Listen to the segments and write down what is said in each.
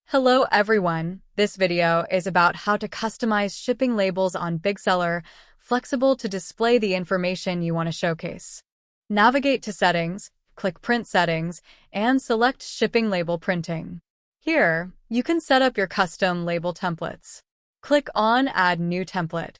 Hello everyone, this video is about how to customize shipping labels on Big Seller, flexible to display the information you want to showcase. Navigate to Settings, click Print Settings, and select Shipping Label Printing. Here, you can set up your custom label templates. Click on Add New Template.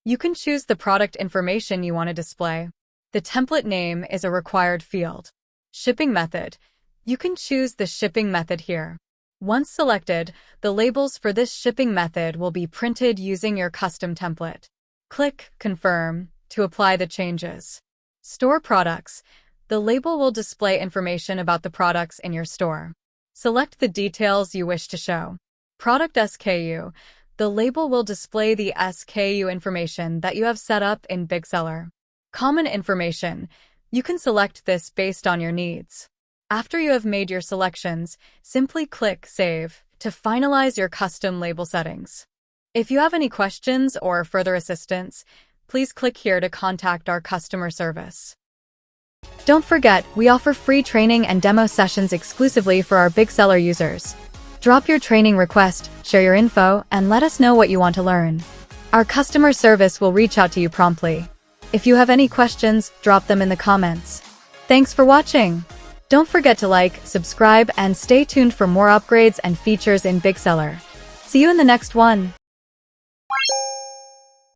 You can choose the product information you want to display. The template name is a required field. Shipping method. You can choose the shipping method here. Once selected, the labels for this shipping method will be printed using your custom template. Click Confirm to apply the changes. Store products. The label will display information about the products in your store. Select the details you wish to show. Product SKU. The label will display the SKU information that you have set up in Big Seller. Common information. You can select this based on your needs. After you have made your selections, simply click Save to finalize your custom label settings. If you have any questions or further assistance, please click here to contact our customer service. Don't forget, we offer free training and demo sessions exclusively for our Big Seller users. Drop your training request, share your info, and let us know what you want to learn. Our customer service will reach out to you promptly. If you have any questions, drop them in the comments. Thanks for watching! Don't forget to like, subscribe, and stay tuned for more upgrades and features in Big Seller. See you in the next one!